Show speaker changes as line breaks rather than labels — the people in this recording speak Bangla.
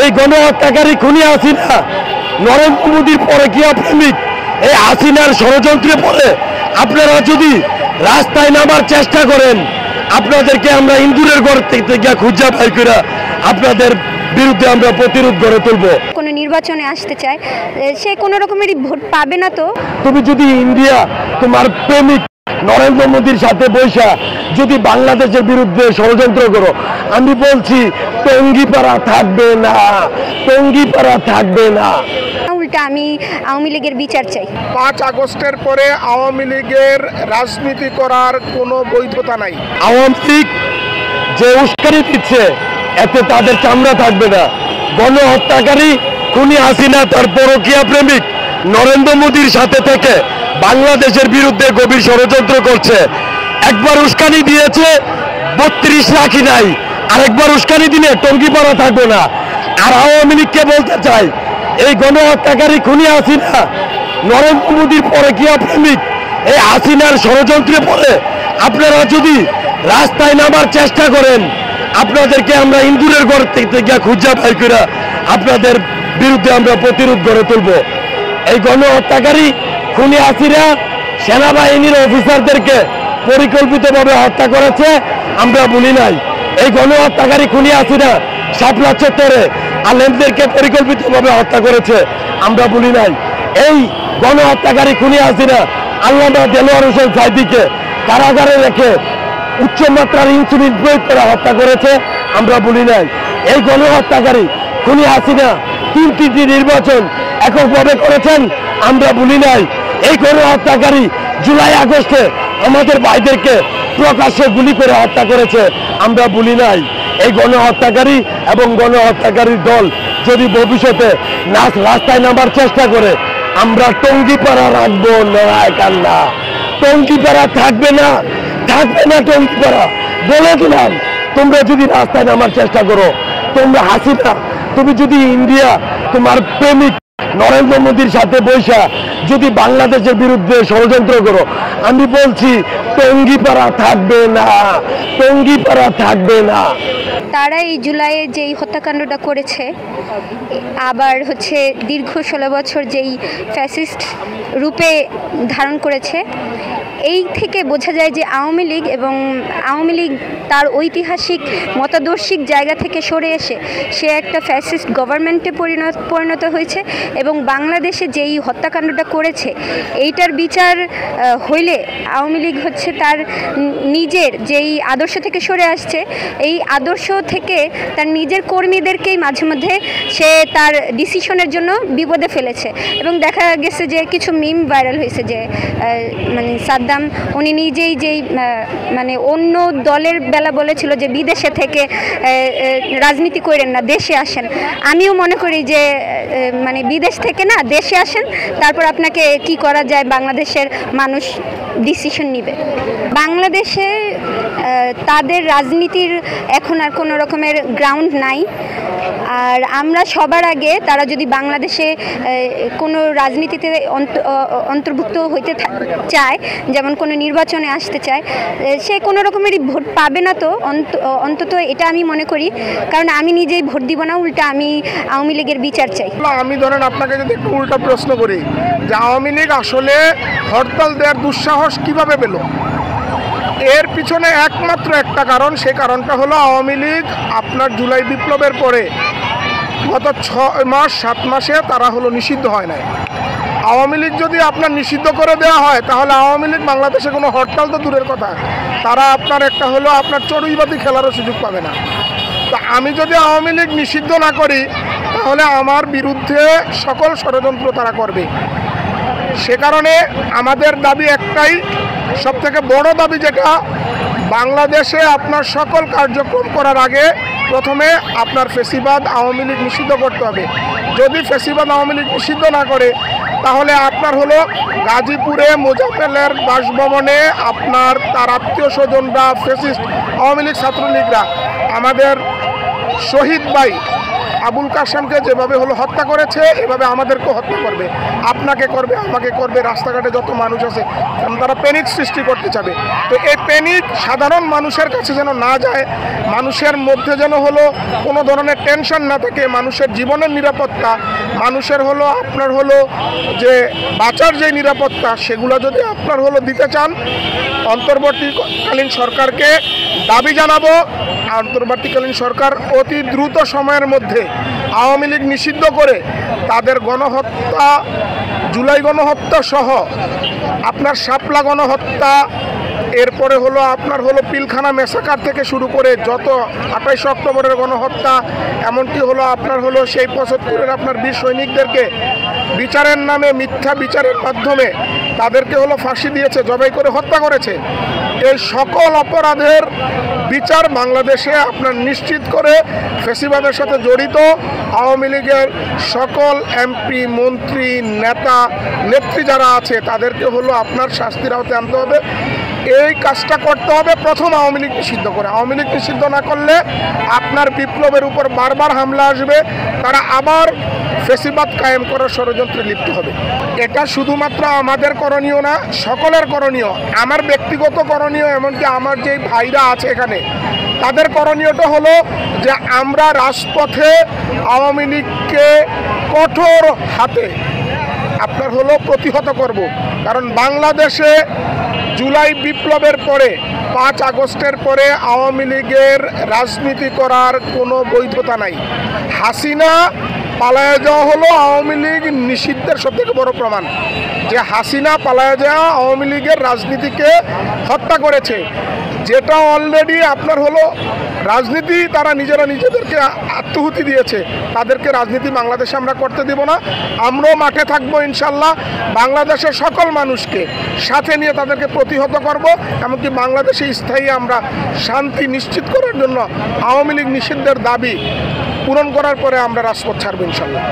এই গণহত্যাকারী খুনি হাসিনা নরেন্দ্র মোদীর পরকীয়া প্রেমিক এই হাসিনার ষড়যন্ত্রে পড়ে আপনারা যদি রাস্তায় নামার চেষ্টা করেন, আপনাদেরকে আমরা ইন্দুরের ঘর থেকে খুঁজা পাই করে আপনাদের বিরুদ্ধে আমরা প্রতিরোধ গড়ে তুলব।
কোনো নির্বাচনে আসতে চায়, সে কোনো রকমেরই ভোট পাবে না। তো
তুমি যদি ইন্ডিয়া তোমার প্রেমিক নরেন্দ্র মোদীর সাথে বৈশা যদি বাংলাদেশের বিরুদ্ধে ষড়যন্ত্র করো, আমি বলছি টঙ্গিপাড়া থাকবে না, টঙ্গিপাড়া থাকবে না।
উল্টা আমি আওয়ামী লীগের বিচার চাই।
5 আগস্টের পরে আওয়ামী লীগের রাজনীতি করার কোনো বৈধতা নাই।
আওয়ামী লীগ যে উস্কানি দিচ্ছে এতে তাদের চামড়া থাকবে না। গণহত্যাকারী খুনি হাসিনা তার পরকীয়া প্রেমিক নরেন্দ্র মোদীর সাথে থেকে বাংলাদেশের বিরুদ্ধে গভীর ষড়যন্ত্র করছে। একবার উস্কানি দিয়েছে 32 রাখি নাই, আরেকবার উস্কানি দিলে টঙ্গিপাড়া থাকবে না। আর আওয়ামী লীগকে বলতে চাই, এই গণহত্যাকারী খুনি হাসিনা নরেন্দ্র মোদীর পরকীয়া প্রেমিক এই হাসিনার ষড়যন্ত্রে পড়ে আপনারা যদি রাস্তায় নামার চেষ্টা করেন, আপনাদেরকে আমরা ইন্দুরের ঘর থেকে খুঁজা পাই করে আপনাদের বিরুদ্ধে আমরা প্রতিরোধ গড়ে তুলব। এই গণহত্যাকারী খুনি হাসিনা সেনাবাহিনীর অফিসারদেরকে পরিকল্পিতভাবে হত্যা করেছে, আমরা বলি নাই। এই গণহত্যাকারী খুনি হাসিনা শাপলা চত্বরে আলেমদেরকে পরিকল্পিতভাবে হত্যা করেছে, আমরা বলি নাই। এই গণহত্যাকারী খুনি হাসিনা আল্লামা দেলোয়ার হোসেন সাইদিকে কারাগারে রেখে উচ্চমাত্রার ইনসুলিন প্রয়োগ করে হত্যা করেছে, আমরা বলি নাই। এই গণহত্যাকারী খুনি হাসিনা 3টি নির্বাচন এককভাবে করেছেন, আমরা বলি নাই। এই গণহত্যাকারী জুলাই আগস্টে আমাদের ভাইদেরকে প্রকাশ্যে গুলি করে হত্যা করেছে, আমরা বলি নাই। এই গণহত্যাকারী এবং গণহত্যাকারীর দল যদি ভবিষ্যতে রাস্তায় নামার চেষ্টা করে, আমরা টঙ্গিপাড়া রাখবো না, কান্না টঙ্গিপাড়া থাকবে না, থাকবে না টঙ্গিপাড়া। বলে দিলাম, তোমরা যদি রাস্তায় নামার চেষ্টা করো, তোমরা হাসিনা তুমি যদি ইন্ডিয়া তোমার প্রেমিক নরেন্দ্র মোদীর সাথে বৈশা যদি বাংলাদেশের বিরুদ্ধে ষড়যন্ত্র করো, আমি বলছি টঙ্গিপাড়া থাকবে না, টঙ্গিপাড়া থাকবে না।
তারা এই জুলাইয়ে যেই হত্যাকাণ্ডটা করেছে, আবার হচ্ছে দীর্ঘ 16 বছর যেই ফ্যাসিস্ট রূপে ধারণ করেছে, এই থেকে বোঝা যায় যে আওয়ামী লীগ তার ঐতিহাসিক মতাদর্শিক জায়গা থেকে সরে এসে সে একটা ফ্যাসিস্ট গভর্নমেন্টে পরিণত হয়েছে। এবং বাংলাদেশে যেই হত্যাকাণ্ডটা করেছে, এইটার বিচার হইলে আওয়ামী লীগ হচ্ছে তার নিজের যেই আদর্শ থেকে সরে আসছে, এই আদর্শ থেকে তার নিজের কর্মীদেরকেই মাঝে মধ্যে সে তার ডিসিশনের জন্য বিপদে ফেলেছে। এবং দেখা গেছে যে কিছু মিম ভাইরাল হয়েছে যে মানে সাদ্দাম উনি নিজেই যেই মানে অন্য দলের বেলা বলেছিল যে বিদেশে থেকে রাজনীতি করেন না, দেশে আসেন। আমিও মনে করি যে মানে বিদেশ থেকে না, দেশে আসেন, তারপর আপনাকে কি করা যায় বাংলাদেশের মানুষ ডিসিশন নিবে। বাংলাদেশে তাদের রাজনীতির এখন আর কোনো রকমের গ্রাউন্ড নাই। আর আমরা সবার আগে তারা যদি বাংলাদেশে কোনো রাজনীতিতে অন্তর্ভুক্ত হইতে চায়, যেমন কোনো নির্বাচনে আসতে চায়, সে কোনো রকমেরই ভোট পাবে না। তো অন্তত এটা আমি মনে করি, কারণ আমি নিজেই ভোট দিব না, উল্টা আমি আওয়ামী লীগের বিচার চাই।
আমি ধরেন আপনাকে যদি একটু উল্টা প্রশ্ন করি যে আওয়ামী লীগ আসলে হরতাল দেওয়ার দুঃসাহস কিভাবে পেল, এর পিছনে একমাত্র একটা কারণ, সেই কারণটা হলো আওয়ামী লীগ আপনার জুলাই বিপ্লবের পরে গত 6-7 মাসে তারা হলো নিষিদ্ধ হয় নাই। আওয়ামী লীগ যদি আপনার নিষিদ্ধ করে দেওয়া হয়, তাহলে আওয়ামী লীগ বাংলাদেশে কোনো হরতাল তো দূরের কথা, তারা আপনার একটা হলো আপনার চড়ুইবাতি খেলারও সুযোগ পাবে না। তো আমি যদি আওয়ামী লীগ নিষিদ্ধ না করি, তাহলে আমার বিরুদ্ধে সকল ষড়যন্ত্র তারা করবে। সে কারণে আমাদের দাবি একটাই, সবথেকে বড় দাবি যেটা, বাংলাদেশে আপনার সকল কার্যক্রম করার আগে প্রথমে আপনার ফ্যাসিবাদ আওয়ামী লীগ নিষিদ্ধ করতে হবে। যদি ফ্যাসিবাদ আওয়ামী লীগ নিষিদ্ধ না করে, তাহলে আপনার হলো গাজীপুরে মোজাফেলের বাসভবনে আপনার তার আত্মীয় স্বজনরা, ফ্যাসিস্ট আওয়ামী লীগ ছাত্রলীগরা, আমাদের শহীদ ভাই আবুল কাসেমকে যেভাবে হলো হত্যা করেছে এভাবে আমাদেরকেও হত্যা করবে, আপনাকে করবে, আমাকে করবে, রাস্তাঘাটে যত মানুষ আছে, কারণ তারা প্যানিক সৃষ্টি করতে চাবে। তো এই প্যানিক সাধারণ মানুষের কাছে যেন না যায়, মানুষের মধ্যে যেন হলো কোনো ধরনের টেনশন না থাকে, মানুষের জীবনের নিরাপত্তা, মানুষের হলো আপনার হলো যে বাঁচার যে নিরাপত্তা, সেগুলো যদি আপনার হলো দিতে চান, অন্তর্বর্তীকালীন সরকারকে দাবি জানাবো অন্তর্বর্তীকালীন সরকার অতি দ্রুত সময়ের মধ্যে আওয়ামী লীগ নিষিদ্ধ করে তাদের গণহত্যা, জুলাই গণহত্যা সহ আপনার শাপলা গণহত্যা, এরপরে হলো আপনার হলো পিলখানা মেসাকার থেকে শুরু করে যত 28 অক্টোবরের গণহত্যা, এমনকি হলো আপনার হলো সেই 75-এর আপনার বীর সৈনিকদেরকে বিচারের নামে মিথ্যা বিচারের মাধ্যমে তাদেরকে হলো ফাঁসি দিয়েছে, জবাই করে হত্যা করেছে। এই সকল অপরাধের বিচার বাংলাদেশে আপনার নিশ্চিত করে ফ্যাসিবাদের সাথে জড়িত আওয়ামী লীগের সকল এমপি, মন্ত্রী, নেতা, নেত্রী যারা আছে তাদেরকে হলো আপনার শাস্তির আওতায় আনতে হবে। এই কাজটা করতে হবে প্রথম আওয়ামী লীগ নিষিদ্ধ করে। আওয়ামী লীগ নিষিদ্ধ না করলে আপনার বিপ্লবের উপর বারবার হামলা আসবে, তারা আবার ফ্যাসিবাদ কায়েম করার ষড়যন্ত্রে লিপ্ত হবে। এটা শুধুমাত্র আমাদের করণীয় না, সকলের করণীয়, আমার ব্যক্তিগত করণীয়, এমনকি আমার যে ভাইরা আছে এখানে তাদের করণীয়টা হলো যে আমরা রাজপথে আওয়ামী লীগকে কঠোর হাতে আপনার হলো প্রতিহত করব। কারণ বাংলাদেশে জুলাই বিপ্লবের পরে 5 আগস্টের পরে আওয়ামী লীগের রাজনীতি করার কোনো বৈধতা নাই। হাসিনা পালায়ে যাওয়া হলো আওয়ামী লীগ নিষিদ্ধের সবথেকে বড় প্রমাণ, যে হাসিনা পালায়ে যাওয়া আওয়ামী লীগের রাজনীতিকে হত্যা করেছে, যেটা অলরেডি আপনার হলো রাজনীতি তারা নিজেরা নিজেদেরকে আত্মহুতি দিয়েছে। তাদেরকে রাজনীতি বাংলাদেশে আমরা করতে দেব না। আমরাও মাঠে থাকবো ইনশাল্লাহ, বাংলাদেশের সকল মানুষকে সাথে নিয়ে তাদেরকে প্রতিহত করব। এমনকি বাংলাদেশে স্থায়ী আমরা শান্তি নিশ্চিত করার জন্য আওয়ামী লীগ নিষিদ্ধের দাবি পূরণ করার পরে আমরা রাজপথ ছাড়ব ইনশাল্লাহ।